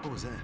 What was that?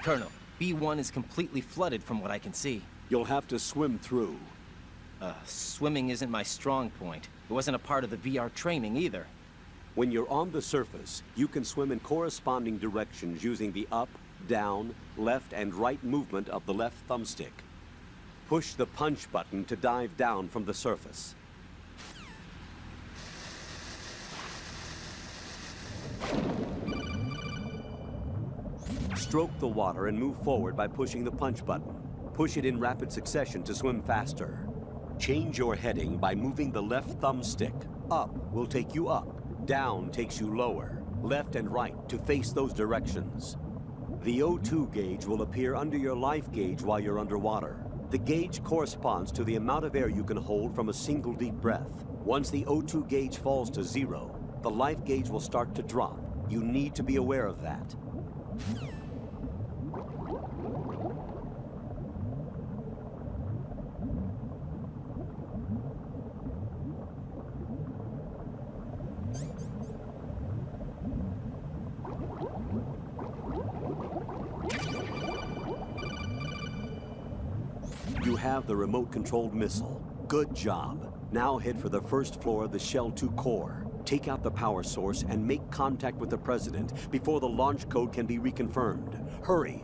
Colonel, B1 is completely flooded from what I can see. You'll have to swim through. Swimming isn't my strong point. It wasn't a part of the VR training either. When you're on the surface, you can swim in corresponding directions using the up, down, left, and right movement of the left thumbstick. Push the punch button to dive down from the surface. Stroke the water and move forward by pushing the punch button. Push it in rapid succession to swim faster. Change your heading by moving the left thumbstick. Up will take you up, down takes you lower, left and right to face those directions. The O2 gauge will appear under your life gauge while you're underwater. The gauge corresponds to the amount of air you can hold from a single deep breath. Once the O2 gauge falls to 0, the life gauge will start to drop. You need to be aware of that. You have the remote-controlled missile. Good job. Now head for the first floor of the Shell 2 core. Take out the power source and make contact with the President before the launch code can be reconfirmed. Hurry!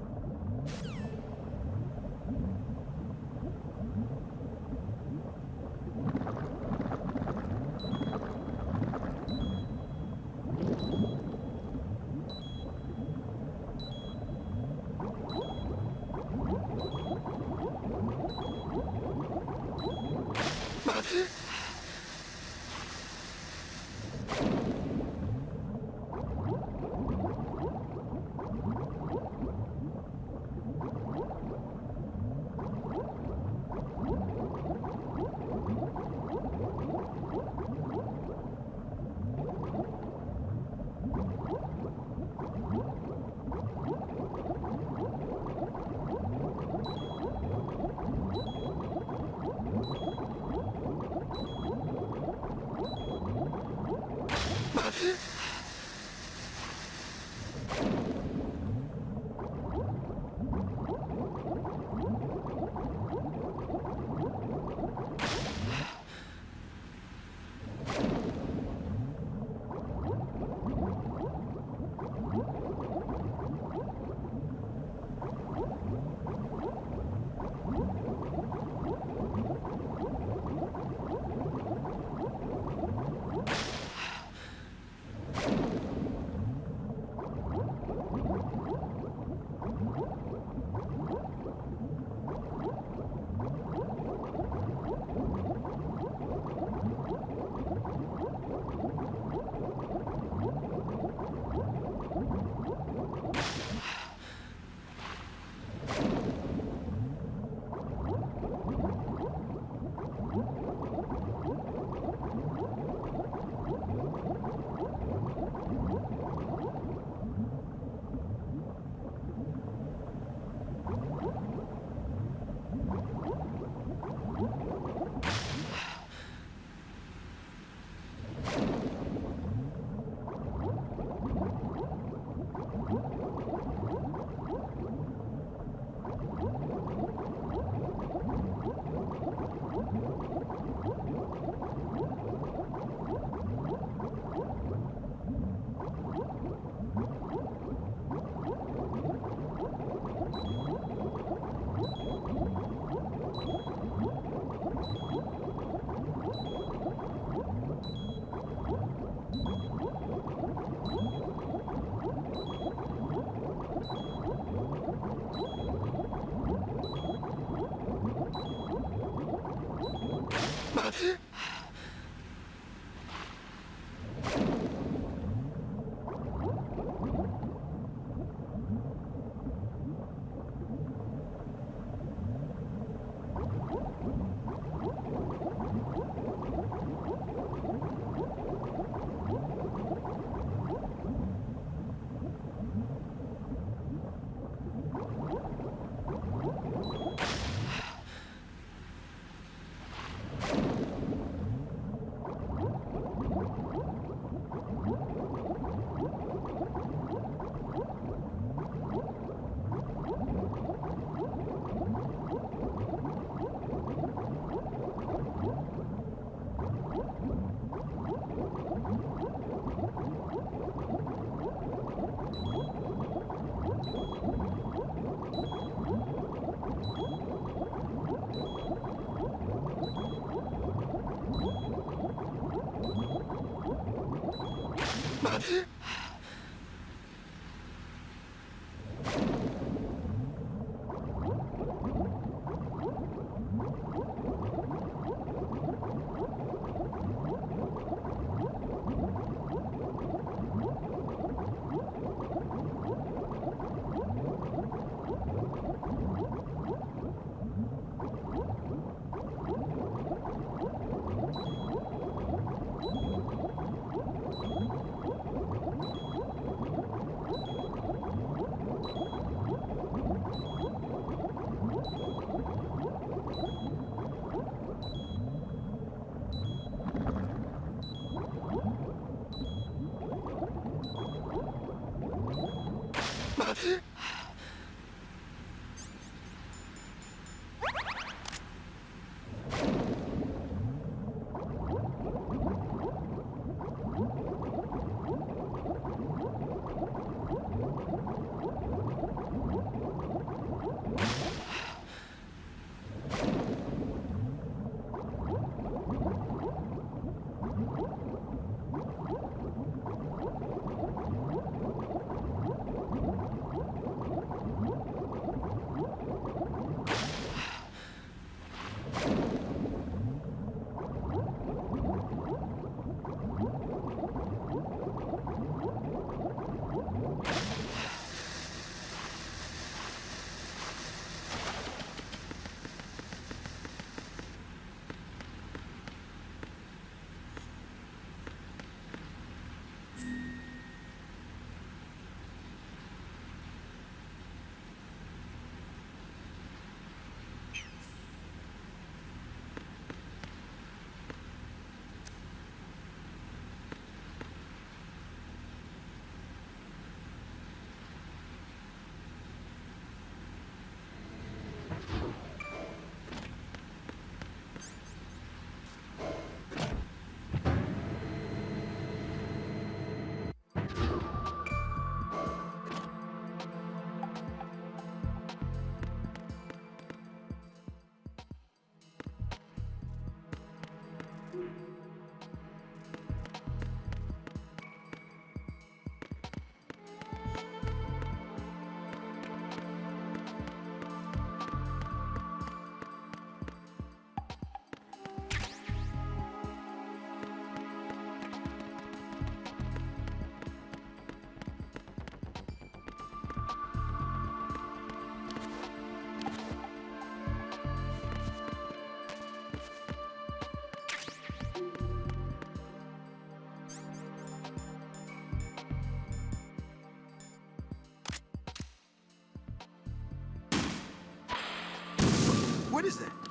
What is that?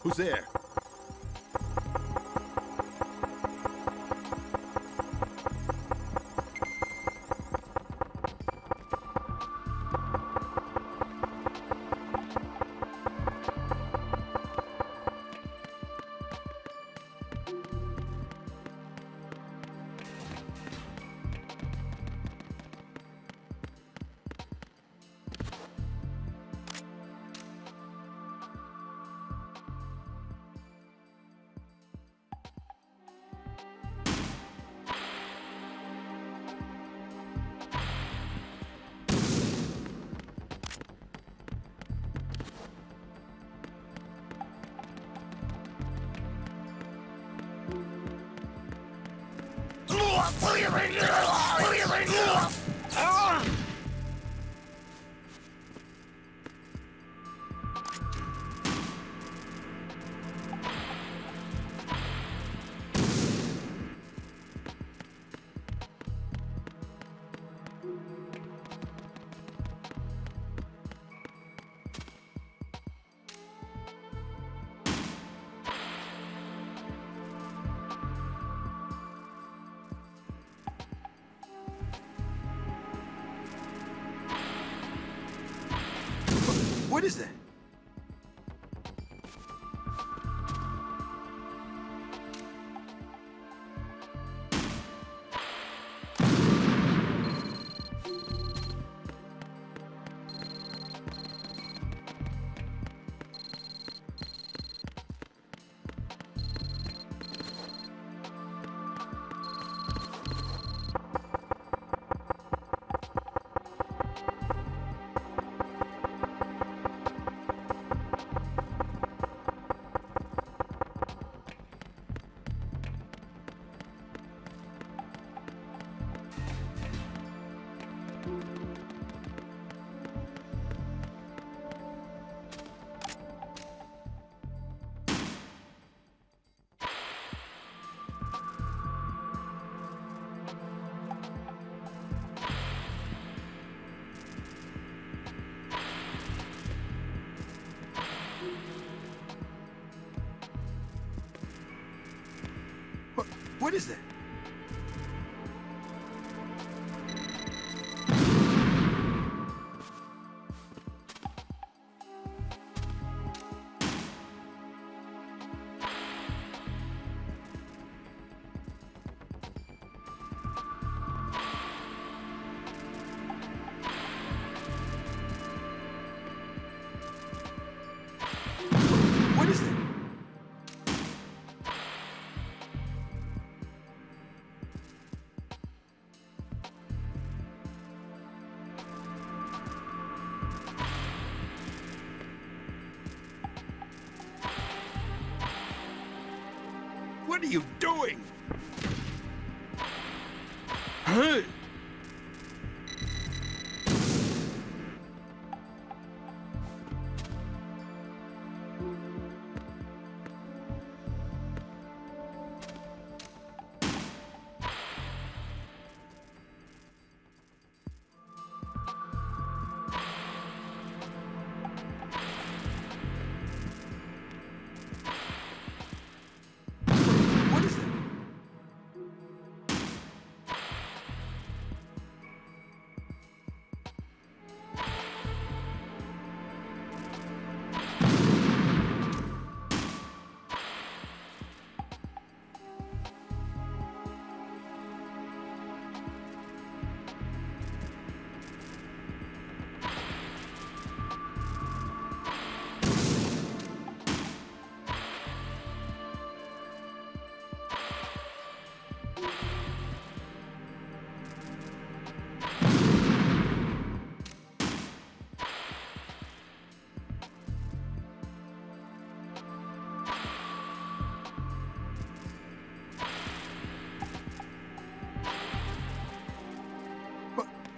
Who's there? What is that? What is that? What is that? What are you doing? Huh? What is that?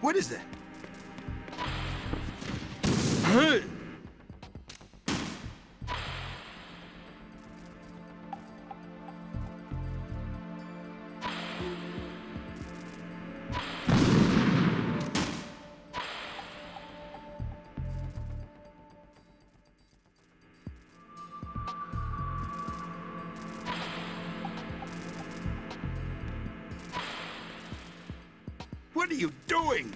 What is that? Huh? What are you doing?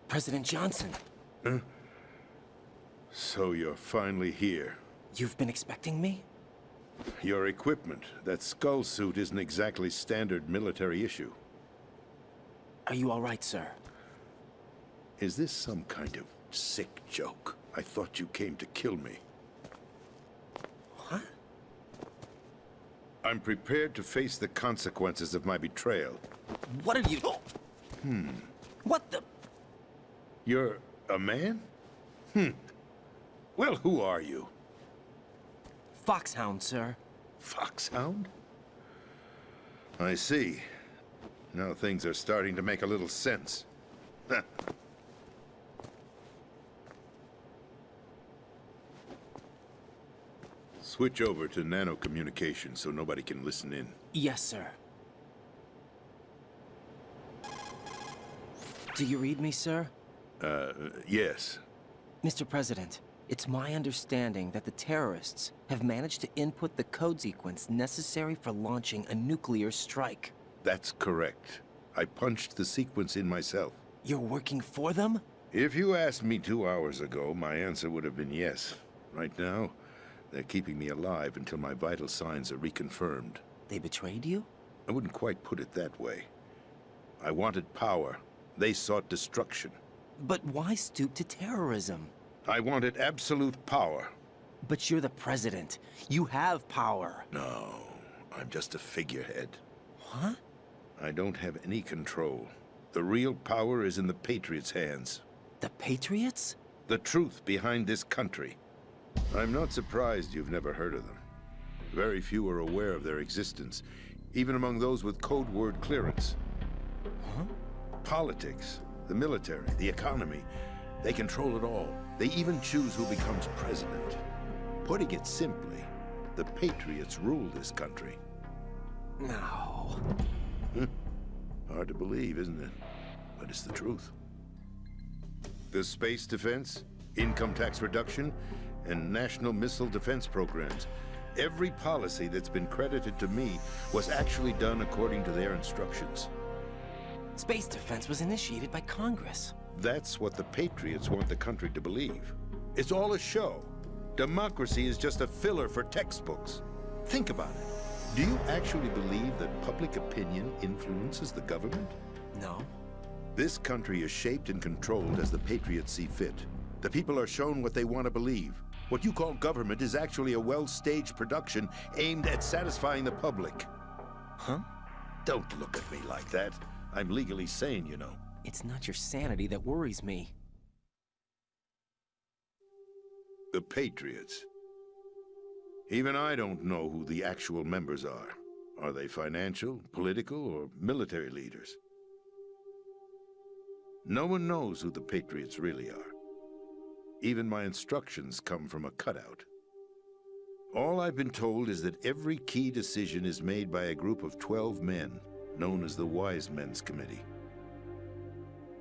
President Johnson, So you're finally here. you've been expecting me? Your equipment, that skull suit isn't exactly standard military issue. Are you all right, sir? Is this some kind of sick joke? I thought you came to kill me. What? I'm prepared to face the consequences of my betrayal. What are you... What the... You're a man? Well, who are you? Foxhound, sir. Foxhound? I see. Now things are starting to make a little sense. Switch over to nano-communication so nobody can listen in. Yes, sir. Do you read me, sir? Yes. Mr. President, it's my understanding that the terrorists have managed to input the code sequence necessary for launching a nuclear strike. That's correct. I punched the sequence in myself. You're working for them? If you asked me 2 hours ago, my answer would have been yes. Right now, they're keeping me alive until my vital signs are reconfirmed. They betrayed you? I wouldn't quite put it that way. I wanted power. They sought destruction. But why stoop to terrorism? I wanted absolute power. But you're the president. You have power. No, I'm just a figurehead. What? I don't have any control. The real power is in the Patriots' hands. The Patriots? The truth behind this country. I'm not surprised you've never heard of them. Very few are aware of their existence, even among those with code word clearance. Huh? Politics, the military, the economy, they control it all. They even choose who becomes president. Putting it simply, the Patriots rule this country. No. Hard to believe, isn't it? But it's the truth. The space defense, income tax reduction, and national missile defense programs. Every policy that's been credited to me was actually done according to their instructions. Space defense was initiated by Congress. That's what the Patriots want the country to believe. It's all a show. Democracy is just a filler for textbooks. Think about it. Do you actually believe that public opinion influences the government? No. This country is shaped and controlled as the Patriots see fit. The people are shown what they want to believe. What you call government is actually a well-staged production aimed at satisfying the public. Huh? Don't look at me like that. I'm legally sane, you know. It's not your sanity that worries me. The Patriots. Even I don't know who the actual members are. Are they financial, political, or military leaders? No one knows who the Patriots really are. Even my instructions come from a cutout. All I've been told is that every key decision is made by a group of 12 men, known as the Wise Men's Committee.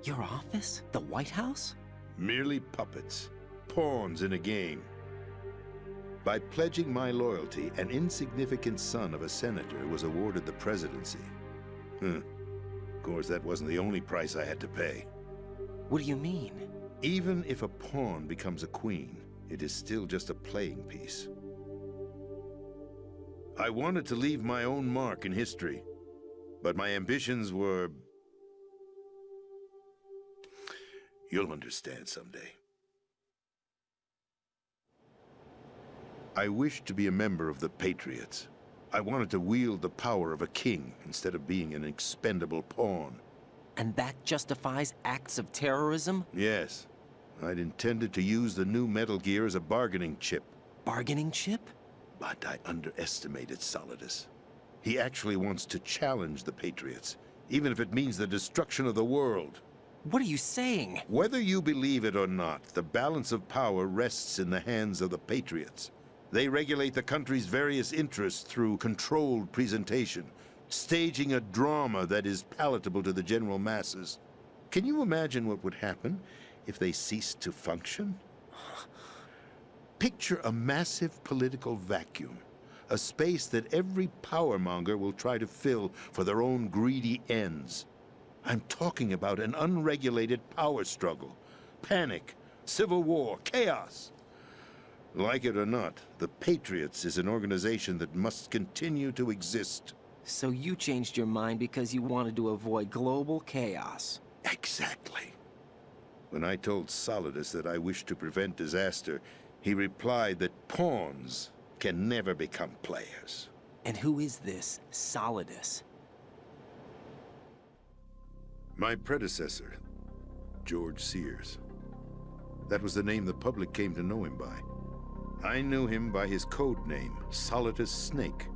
Your office? The White House? Merely puppets, pawns in a game. By pledging my loyalty, an insignificant son of a senator was awarded the presidency. Of course, that wasn't the only price I had to pay. What do you mean? Even if a pawn becomes a queen, it is still just a playing piece. I wanted to leave my own mark in history, but my ambitions were... You'll understand someday. I wished to be a member of the Patriots. I wanted to wield the power of a king instead of being an expendable pawn. And that justifies acts of terrorism? Yes. I'd intended to use the new Metal Gear as a bargaining chip. Bargaining chip? But I underestimated Solidus. He actually wants to challenge the Patriots, even if it means the destruction of the world. What are you saying? Whether you believe it or not, the balance of power rests in the hands of the Patriots. They regulate the country's various interests through controlled presentation, staging a drama that is palatable to the general masses. Can you imagine what would happen if they ceased to function? Picture a massive political vacuum, a space that every powermonger will try to fill for their own greedy ends. I'm talking about an unregulated power struggle, panic, civil war, chaos. Like it or not, the Patriots is an organization that must continue to exist. So you changed your mind because you wanted to avoid global chaos. Exactly. When I told Solidus that I wished to prevent disaster, he replied that pawns can never become players. And who is this Solidus? My predecessor, George Sears. That was the name the public came to know him by. I knew him by his code name, Solidus Snake.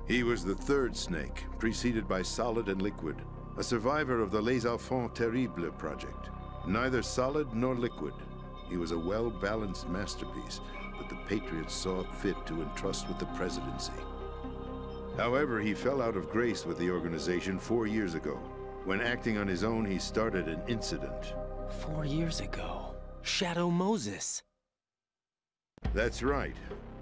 He was the third Snake, preceded by Solid and Liquid, a survivor of the Les Enfants Terribles project. Neither solid nor liquid, he was a well-balanced masterpiece that the Patriots saw fit to entrust with the presidency. However, he fell out of grace with the organization 4 years ago. When acting on his own, he started an incident. 4 years ago. Shadow Moses. That's right.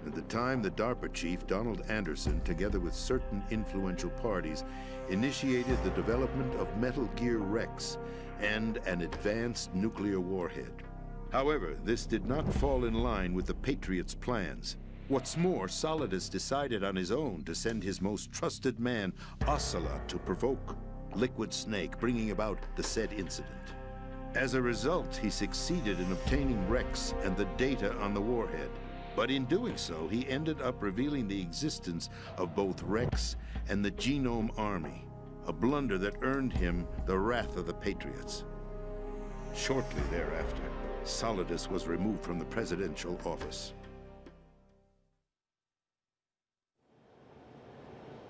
At the time, the DARPA chief, Donald Anderson, together with certain influential parties, initiated the development of Metal Gear Rex and an advanced nuclear warhead. However, this did not fall in line with the Patriots' plans. What's more, Solidus decided on his own to send his most trusted man, Ocelot, to provoke Liquid Snake, bringing about the said incident. As a result, he succeeded in obtaining Rex and the data on the warhead. But in doing so, he ended up revealing the existence of both Rex and the Genome Army, a blunder that earned him the wrath of the Patriots. Shortly thereafter, Solidus was removed from the presidential office.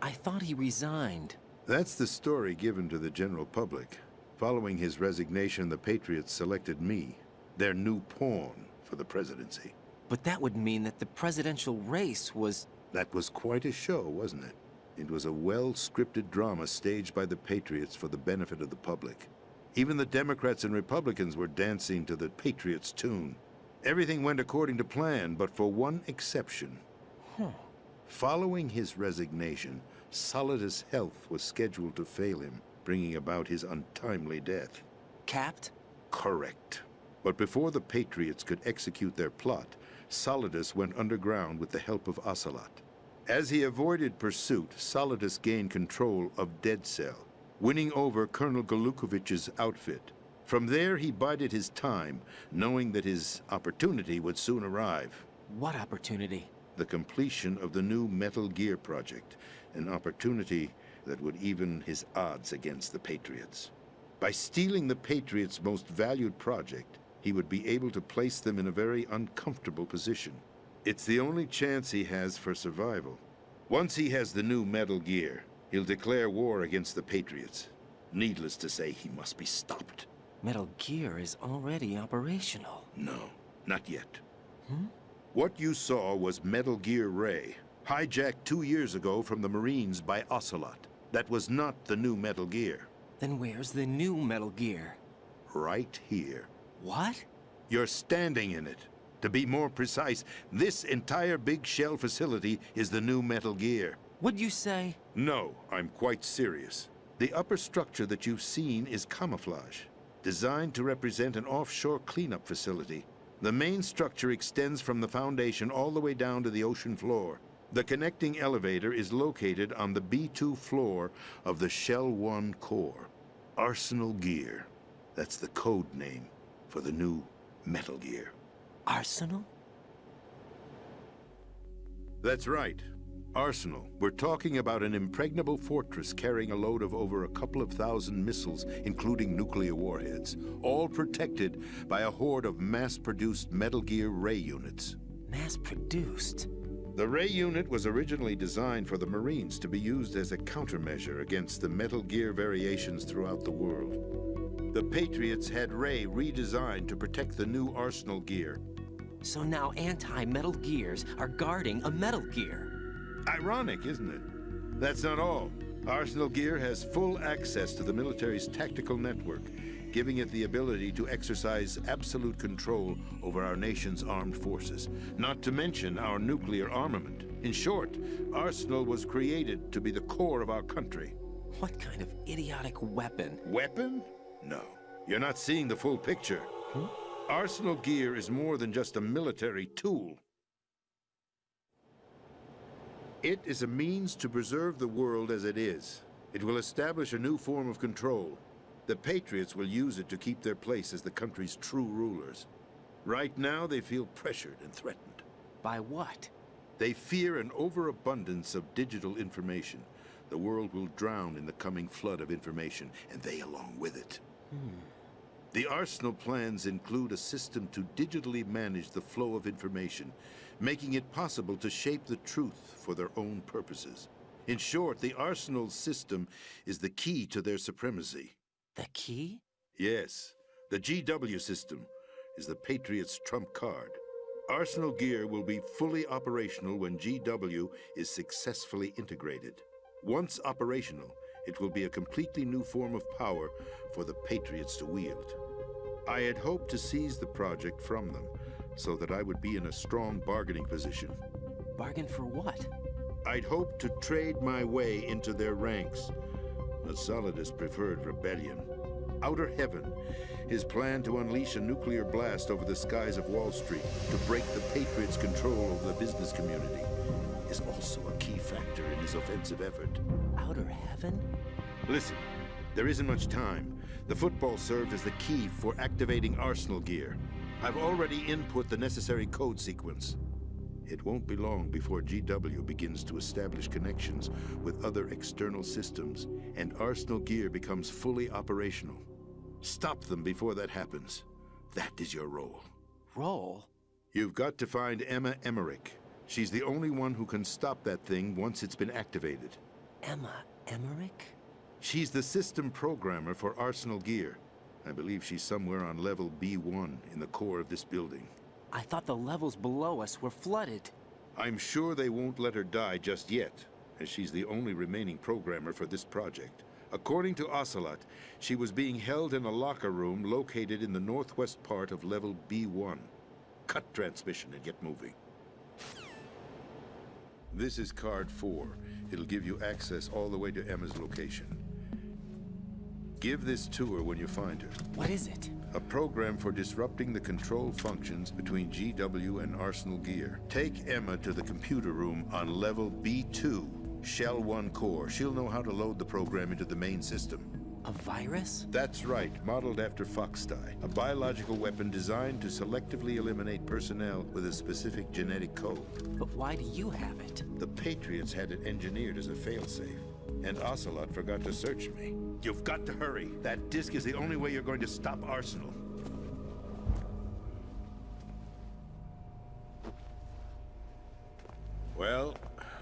I thought he resigned. That's the story given to the general public. Following his resignation, the Patriots selected me, their new pawn, for the presidency. But that would mean that the presidential race was... That was quite a show, wasn't it? It was a well-scripted drama staged by the Patriots for the benefit of the public. Even the Democrats and Republicans were dancing to the Patriots' tune. Everything went according to plan, but for one exception. Following his resignation, Solidus' health was scheduled to fail him, bringing about his untimely death. Capped? Correct. But before the Patriots could execute their plot, Solidus went underground with the help of Ocelot. As he avoided pursuit, Solidus gained control of Dead Cell, winning over Colonel Golukovich's outfit. From there, he bided his time, knowing that his opportunity would soon arrive. What opportunity? The completion of the new Metal Gear project, an opportunity that would even his odds against the Patriots. By stealing the Patriots' most valued project, he would be able to place them in a very uncomfortable position. It's the only chance he has for survival. Once he has the new Metal Gear, he'll declare war against the Patriots. Needless to say, he must be stopped. Metal Gear is already operational. No, not yet. What you saw was Metal Gear Ray, hijacked 2 years ago from the Marines by Ocelot. That was not the new Metal Gear. Then where's the new Metal Gear? Right here. What? You're standing in it. To be more precise, this entire big shell facility is the new Metal Gear. What'd you say? No, I'm quite serious. The upper structure that you've seen is camouflage, designed to represent an offshore cleanup facility. The main structure extends from the foundation all the way down to the ocean floor. The connecting elevator is located on the B2 floor of the Shell 1 core. Arsenal Gear. That's the code name for the new Metal Gear. Arsenal? That's right. Arsenal. We're talking about an impregnable fortress carrying a load of over a couple of thousand missiles, including nuclear warheads, all protected by a horde of mass-produced Metal Gear Ray units. Mass-produced? The Ray unit was originally designed for the Marines to be used as a countermeasure against the Metal Gear variations throughout the world. The Patriots had Ray redesigned to protect the new Arsenal gear. So now anti-Metal Gears are guarding a Metal Gear. Ironic, isn't it? That's not all. Arsenal gear has full access to the military's tactical network, giving it the ability to exercise absolute control over our nation's armed forces, not to mention our nuclear armament. In short, Arsenal was created to be the core of our country. What kind of idiotic weapon? Weapon? No. You're not seeing the full picture. Arsenal gear is more than just a military tool. It is a means to preserve the world as it is. It will establish a new form of control. The Patriots will use it to keep their place as the country's true rulers. Right now, they feel pressured and threatened. By what? They fear an overabundance of digital information. The world will drown in the coming flood of information, and they along with it. The Arsenal plans include a system to digitally manage the flow of information, making it possible to shape the truth for their own purposes. In short, the Arsenal system is the key to their supremacy. The key? Yes, the GW system is the Patriots' trump card. Arsenal gear will be fully operational when GW is successfully integrated. Once operational, it will be a completely new form of power for the Patriots to wield. I had hoped to seize the project from them, so that I would be in a strong bargaining position. Bargain for what? I'd hoped to trade my way into their ranks. But Solidus preferred rebellion. Outer Heaven, his plan to unleash a nuclear blast over the skies of Wall Street to break the Patriots' control over the business community, is also a key factor in his offensive effort. Outer Heaven? Listen, there isn't much time. The football served as the key for activating Arsenal gear. I've already input the necessary code sequence. It won't be long before GW begins to establish connections with other external systems, and Arsenal gear becomes fully operational. Stop them before that happens. That is your role. Role? You've got to find Emma Emmerich. She's the only one who can stop that thing once it's been activated. Emma Emmerich? She's the system programmer for Arsenal gear. I believe she's somewhere on level B1 in the core of this building. I thought the levels below us were flooded. I'm sure they won't let her die just yet, as she's the only remaining programmer for this project. According to Ocelot, she was being held in a locker room located in the northwest part of level B1. Cut transmission and get moving. This is card 4. It'll give you access all the way to Emma's location. Give this to her when you find her. What is it? A program for disrupting the control functions between GW and Arsenal gear. Take Emma to the computer room on level B2, Shell 1 core. She'll know how to load the program into the main system. A virus? That's right, modeled after Foxdie, a biological weapon designed to selectively eliminate personnel with a specific genetic code. But why do you have it? The Patriots had it engineered as a failsafe, and Ocelot forgot to search me. You've got to hurry. That disk is the only way you're going to stop Arsenal. Well,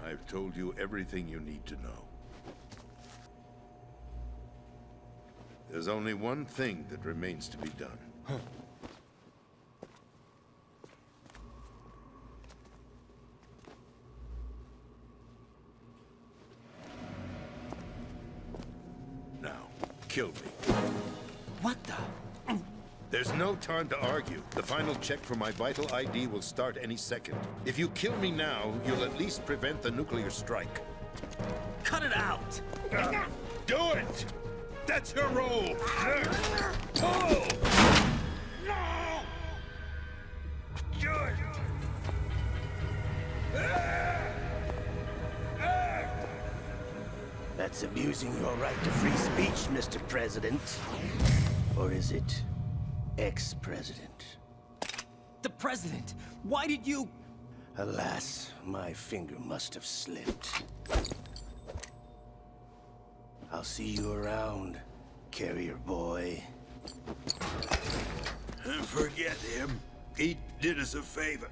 I've told you everything you need to know. There's only one thing that remains to be done. Now, kill me. What the? There's no time to argue. The final check for my vital ID will start any second. If you kill me now, you'll at least prevent the nuclear strike. Cut it out! Do it! That's your role! Pull! No! Good! That's abusing your right to free speech, Mr. President. Or is it ex-president? The President! Why did you... Alas, my finger must have slipped. I'll see you around, carrier boy. Forget him. He did us a favor.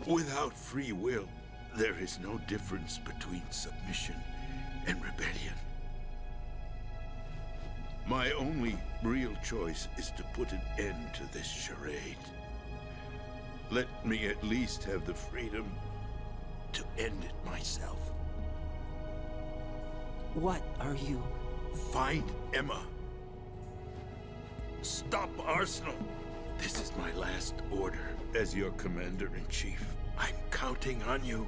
Without free will, there is no difference between submission and rebellion. My only real choice is to put an end to this charade. Let me at least have the freedom to end it myself. What are you... Find Emma. Stop Arsenal. This is my last order as your commander-in-chief. I'm counting on you.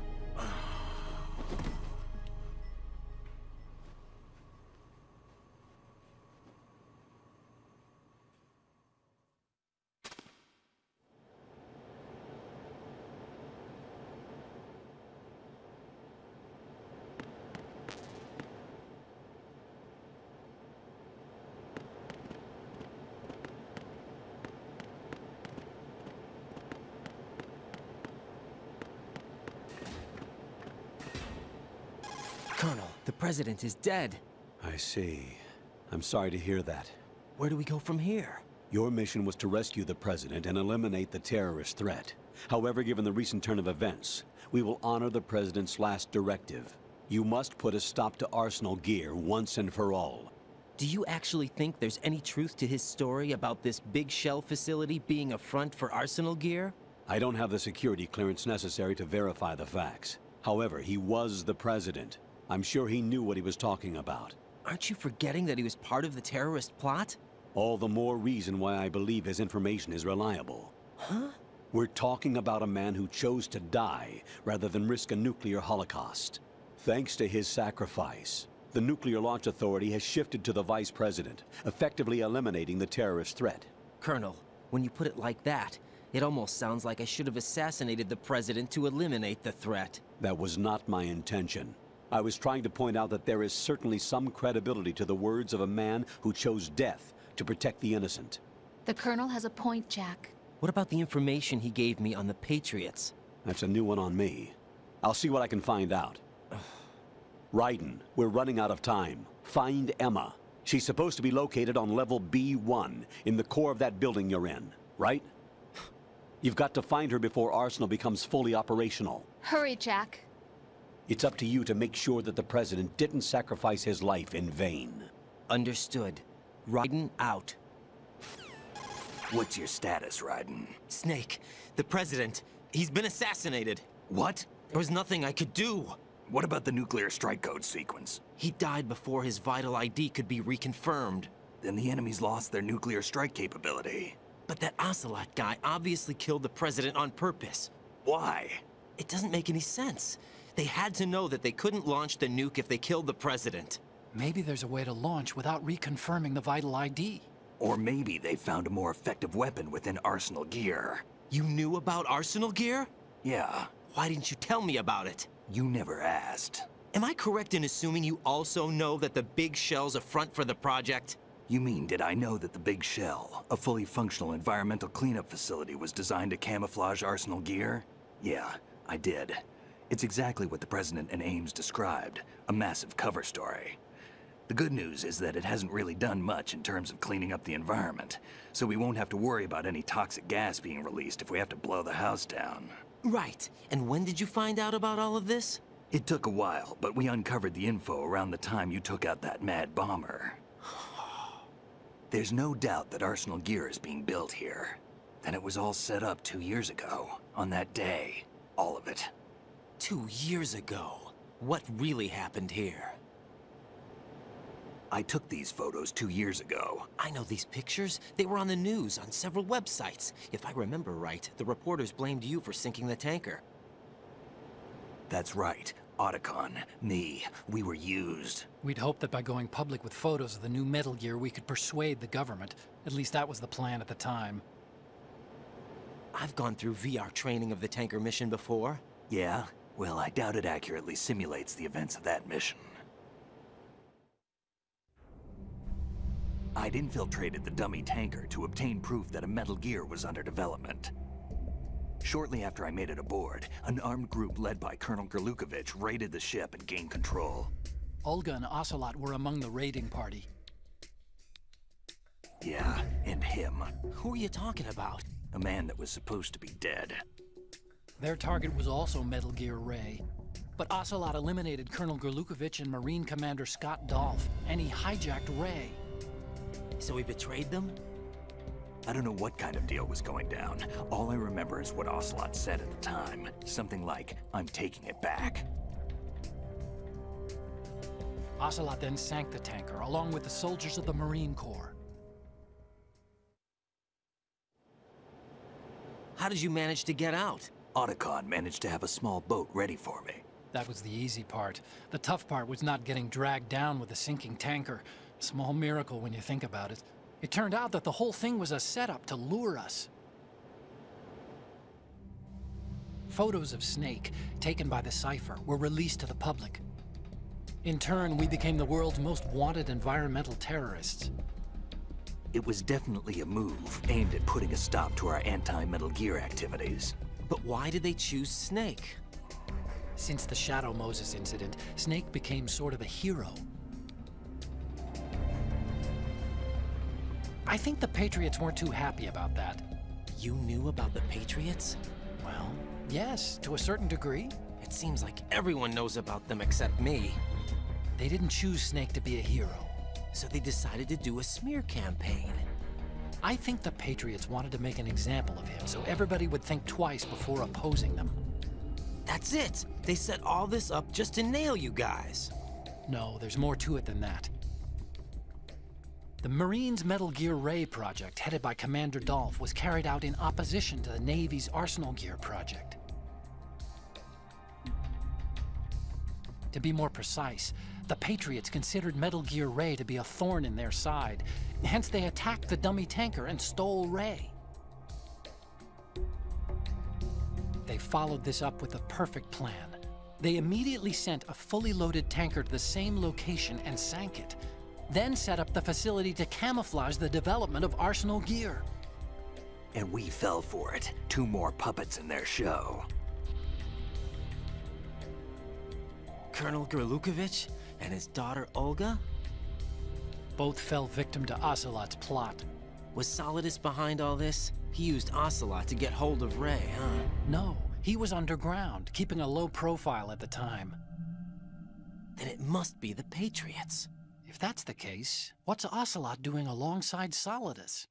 Colonel, the President is dead. I see. I'm sorry to hear that. Where do we go from here? Your mission was to rescue the President and eliminate the terrorist threat. However, given the recent turn of events, we will honor the President's last directive. You must put a stop to Arsenal Gear once and for all. Do you actually think there's any truth to his story about this big shell facility being a front for Arsenal Gear? I don't have the security clearance necessary to verify the facts. However, he was the President. I'm sure he knew what he was talking about. Aren't you forgetting that he was part of the terrorist plot? All the more reason why I believe his information is reliable. Huh? We're talking about a man who chose to die rather than risk a nuclear holocaust. Thanks to his sacrifice, the Nuclear Launch Authority has shifted to the Vice President, effectively eliminating the terrorist threat. Colonel, when you put it like that, it almost sounds like I should have assassinated the President to eliminate the threat. That was not my intention. I was trying to point out that there is certainly some credibility to the words of a man who chose death to protect the innocent. The Colonel has a point, Jack. What about the information he gave me on the Patriots? That's a new one on me. I'll see what I can find out. Raiden, we're running out of time. Find Emma. She's supposed to be located on level B1, in the core of that building you're in, right? You've got to find her before Arsenal becomes fully operational. Hurry, Jack. It's up to you to make sure that the President didn't sacrifice his life in vain. Understood. Raiden out. What's your status, Raiden? Snake, the President, he's been assassinated. What? There was nothing I could do. What about the nuclear strike code sequence? He died before his vital ID could be reconfirmed. Then the enemy's lost their nuclear strike capability. But that Ocelot guy obviously killed the President on purpose. Why? It doesn't make any sense. They had to know that they couldn't launch the nuke if they killed the President. Maybe there's a way to launch without reconfirming the vital ID. Or maybe they found a more effective weapon within Arsenal Gear. You knew about Arsenal Gear? Yeah, Why didn't you tell me about it? you never asked. Am I correct in assuming you also know that the big shell's a front for the project? You mean, did I know that the Big Shell, a fully functional environmental cleanup facility, was designed to camouflage Arsenal Gear? Yeah, I did. It's exactly what the President and Ames described, a massive cover story. The good news is that it hasn't really done much in terms of cleaning up the environment, so we won't have to worry about any toxic gas being released if we have to blow the house down. Right. And when did you find out about all of this? It took a while, but we uncovered the info around the time you took out that mad bomber. There's no doubt that Arsenal Gear is being built here. Then it was all set up 2 years ago, on that day. All of it. 2 years ago. What really happened here? I took these photos 2 years ago. I know these pictures. They were on the news, on several websites. If I remember right, the reporters blamed you for sinking the tanker. That's right. Otacon, me, we were used. We'd hoped that by going public with photos of the new Metal Gear, we could persuade the government. At least that was the plan at the time. I've gone through VR training of the tanker mission before. Yeah? Well, I doubt it accurately simulates the events of that mission. I'd infiltrated the dummy tanker to obtain proof that a Metal Gear was under development. Shortly after I made it aboard, an armed group led by Colonel Gerlukovich raided the ship and gained control. Olga and Ocelot were among the raiding party. Yeah, and him. Who are you talking about? A man that was supposed to be dead. Their target was also Metal Gear Ray. But Ocelot eliminated Colonel Gerlukovich and Marine Commander Scott Dolph, and he hijacked Ray. So he betrayed them? I don't know what kind of deal was going down. All I remember is what Ocelot said at the time. Something like, "I'm taking it back." Ocelot then sank the tanker, along with the soldiers of the Marine Corps. How did you manage to get out? Otacon managed to have a small boat ready for me. That was the easy part. The tough part was not getting dragged down with a sinking tanker. A small miracle when you think about it. It turned out that the whole thing was a setup to lure us. Photos of Snake, taken by the Cypher, were released to the public. In turn, we became the world's most wanted environmental terrorists. It was definitely a move aimed at putting a stop to our anti-Metal Gear activities. But why did they choose Snake? Since the Shadow Moses incident, Snake became sort of a hero. I think the Patriots weren't too happy about that. You knew about the Patriots? Well, yes, to a certain degree. It seems like everyone knows about them except me. They didn't choose Snake to be a hero. So they decided to do a smear campaign. I think the Patriots wanted to make an example of him so everybody would think twice before opposing them. That's it! They set all this up just to nail you guys. No, there's more to it than that. The Marines' Metal Gear Ray project, headed by Commander Dolph, was carried out in opposition to the Navy's Arsenal Gear project. To be more precise, the Patriots considered Metal Gear Ray to be a thorn in their side. Hence, they attacked the dummy tanker and stole Ray. They followed this up with a perfect plan. They immediately sent a fully loaded tanker to the same location and sank it. Then set up the facility to camouflage the development of Arsenal Gear. And we fell for it. 2 more puppets in their show. Colonel Gerlukovich and his daughter Olga? Both fell victim to Ocelot's plot. Was Solidus behind all this? He used Ocelot to get hold of Ray, huh? No, he was underground, keeping a low profile at the time. Then it must be the Patriots. If that's the case, what's Ocelot doing alongside Solidus?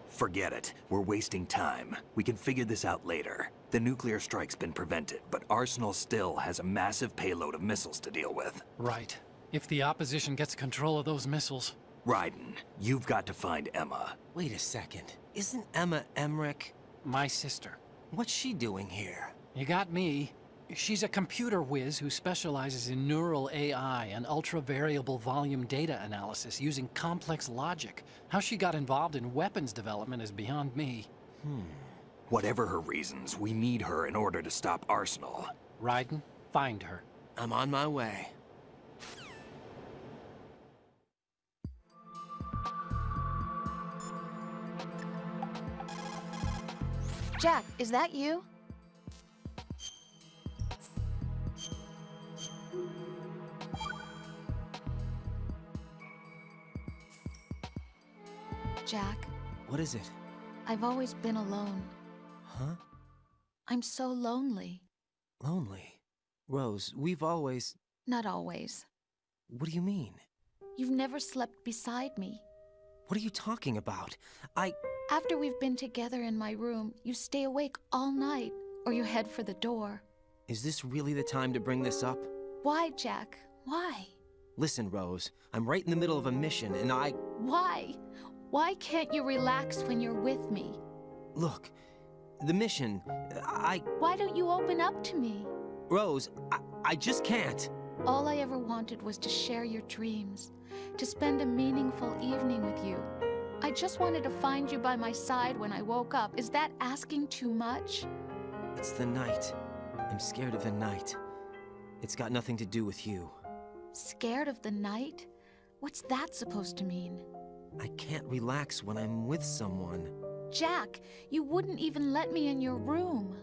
Forget it. We're wasting time. We can figure this out later. The nuclear strike's been prevented, but Arsenal still has a massive payload of missiles to deal with. Right. If the opposition gets control of those missiles... Raiden, you've got to find Emma. Wait a second. Isn't Emma Emmerich? My sister. What's she doing here? You got me. She's a computer whiz who specializes in neural AI and ultra-variable volume data analysis using complex logic. How she got involved in weapons development is beyond me. Whatever her reasons, we need her in order to stop Arsenal. Raiden, find her. I'm on my way. Jack, is that you? Jack, What is it? I've always been alone. Huh? I'm so lonely. Lonely? Rose, we've always... Not always. What do you mean? You've never slept beside me. What are you talking about? After we've been together in my room, you stay awake all night, or you head for the door. Is this really the time to bring this up? Why, Jack? Why? Listen, Rose, I'm right in the middle of a mission and Why? Why can't you relax when you're with me? Look, the mission, Why don't you open up to me? Rose, I just can't. All I ever wanted was to share your dreams, to spend a meaningful evening with you. I just wanted to find you by my side when I woke up. Is that asking too much? It's the night. I'm scared of the night. It's got nothing to do with you. Scared of the night? What's that supposed to mean? I can't relax when I'm with someone. Jack, you wouldn't even let me in your room.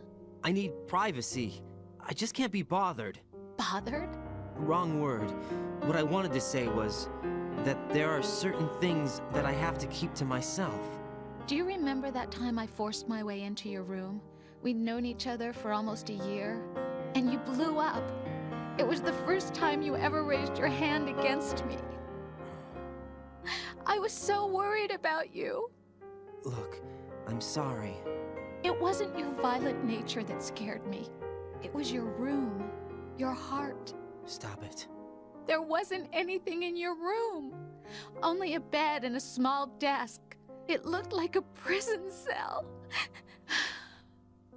I need privacy. I just can't be bothered. Bothered? Wrong word. What I wanted to say was that there are certain things that I have to keep to myself. Do you remember that time I forced my way into your room? We'd known each other for almost a year, and you blew up. It was the first time you ever raised your hand against me. I was so worried about you. Look, I'm sorry. It wasn't your violent nature that scared me. It was your room, your heart. Stop it. There wasn't anything in your room. Only a bed and a small desk. It looked like a prison cell.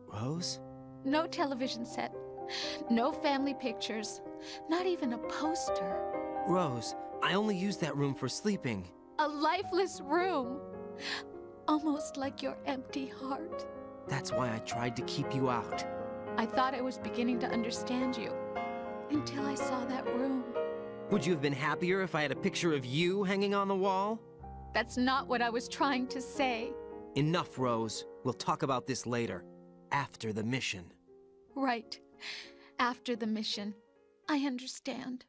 Rose? No television set. No family pictures. Not even a poster. Rose, I only use that room for sleeping. A lifeless room. Almost like your empty heart. That's why I tried to keep you out. I thought I was beginning to understand you. Until I saw that room. Would you have been happier if I had a picture of you hanging on the wall? That's not what I was trying to say. Enough, Rose. We'll talk about this later. After the mission. Right. After the mission. I understand.